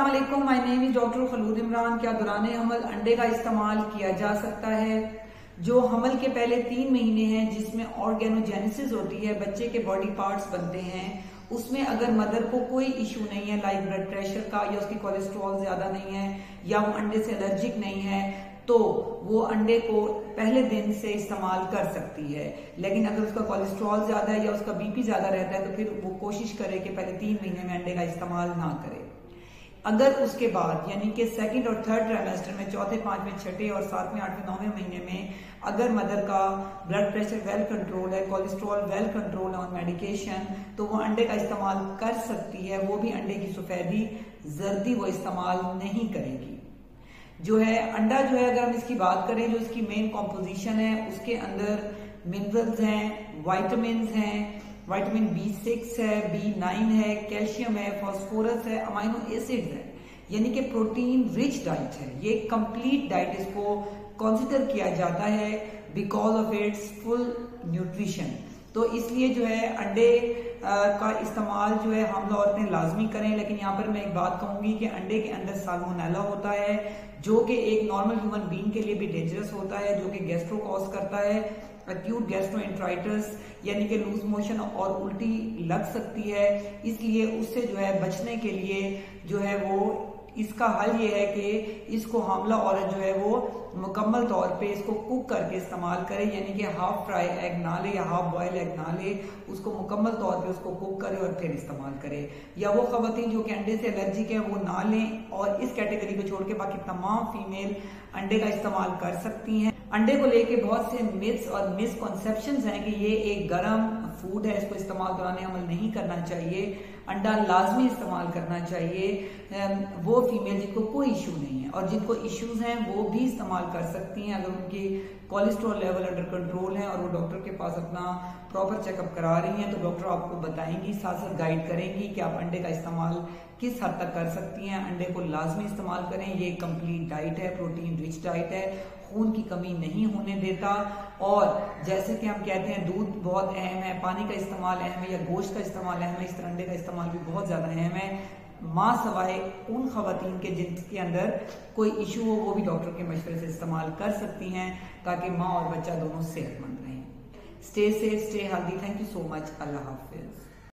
अस्सलामुअलैकुम, my name is doctor Khalood Imran. क्या दौरान हमल अंडे का इस्तेमाल किया जा सकता है? जो हमल के पहले 3 महीने हैं जिसमें ऑर्गेनोजेनेसिस होती है, बच्चे के बॉडी पार्ट्स बनते हैं, उसमें अगर मदर को कोई इशू नहीं है लाइक ब्लड प्रेशर का, या उसकी कोलेस्ट्रॉल ज्यादा नहीं है, या वो अंडे से एलर्जिक नहीं है, तो वो अंडे को पहले दिन से इस्तेमाल कर सकती है। लेकिन अगर उसका कोलेस्ट्रॉल ज्यादा है या उसका बीपी ज्यादा रहता है तो फिर वो कोशिश करे कि पहले 3 महीने में अंडे का इस्तेमाल ना करे। अगर उसके बाद यानी कि सेकंड और थर्ड ट्राइमेस्टर में, चौथे, पांचवें, छठे और सातवें, आठवें, 9वें महीने में अगर मदर का ब्लड प्रेशर वेल कंट्रोल है, कोलेस्ट्रॉल वेल कंट्रोल है और मेडिकेशन, तो वो अंडे का इस्तेमाल कर सकती है। वो भी अंडे की सफेदी, जर्दी वो इस्तेमाल नहीं करेगी। जो है अंडा जो है, अगर हम इसकी बात करें, जो इसकी मेन कॉम्पोजिशन है उसके अंदर मिनरल्स हैं, वाइटामिन हैं, विटामिन B6 है, B9 है, कैल्शियम है, फास्फोरस है, अमाइनो एसिड्स है, यानी कि प्रोटीन रिच डाइट है। ये कंप्लीट डाइट इसको कंसीडर किया जाता है because of its full nutrition. तो इसलिए जो है अंडे का इस्तेमाल जो है हम औरतें लाजमी करें। लेकिन यहाँ पर मैं एक बात कहूंगी कि अंडे के अंदर साल्मोनेला होता है जो कि एक नॉर्मल ह्यूमन बीइंग के लिए भी डेंजरस होता है, जो कि गैस्ट्रो कॉज करता है, एक्यूट गैस्ट्रोएंटराइटिस यानी कि लूज मोशन और उल्टी लग सकती है। इसलिए उससे जो है बचने के लिए जो है वो इसका हल ये है कि इसको हामला औरत जो है वो मुकम्मल तौर पे इसको कुक करके इस्तेमाल करे, यानी कि हाफ फ्राई एग ना ले या हाफ बॉयल एग ना ले, उसको मुकम्मल तौर पे उसको कुक करे और फिर इस्तेमाल करे। या वो खवातीन जो कि अंडे से एलर्जिक है वो ना लें, और इस कैटेगरी को छोड़ के बाकी तमाम फीमेल अंडे का इस्तेमाल कर सकती हैं। अंडे को लेके बहुत से मिथ्स और मिसकॉन्सेप्शंस हैं कि ये एक गर्म फूड है, इसको इस्तेमाल दौरान अमल नहीं करना चाहिए, अंडा लाजमी इस्तेमाल करना चाहिए। वो फीमेल जिनको कोई इशू नहीं है और जिनको इश्यूज हैं वो भी इस्तेमाल कर सकती हैं अगर उनकी कोलेस्ट्रॉल लेवल अंडर कंट्रोल है और वो डॉक्टर के पास अपना प्रॉपर चेकअप करा रही हैं, तो डॉक्टर आपको बताएंगी, साथ साथ गाइड करेंगी कि आप अंडे का इस्तेमाल किस हद तक कर सकती हैं। अंडे को लाजमी इस्तेमाल करें, ये कंप्लीट डाइट है, प्रोटीन रिच डाइट है, खून की कमी नहीं होने देता। और जैसे कि हम कहते हैं दूध बहुत अहम है, पानी का इस्तेमाल अहम है, या गोश्त का इस्तेमाल अहम है, इस तरह अंडे का इस्तेमाल भी बहुत ज्यादा अहम है। माँ सवाए उन खवातीन के जिनके अंदर कोई इशू हो वो भी डॉक्टर के मशवरे से इस्तेमाल कर सकती हैं ताकि माँ और बच्चा दोनों सेहतमंद रहें। Stay safe, stay healthy. Thank you so much. Allah Hafiz.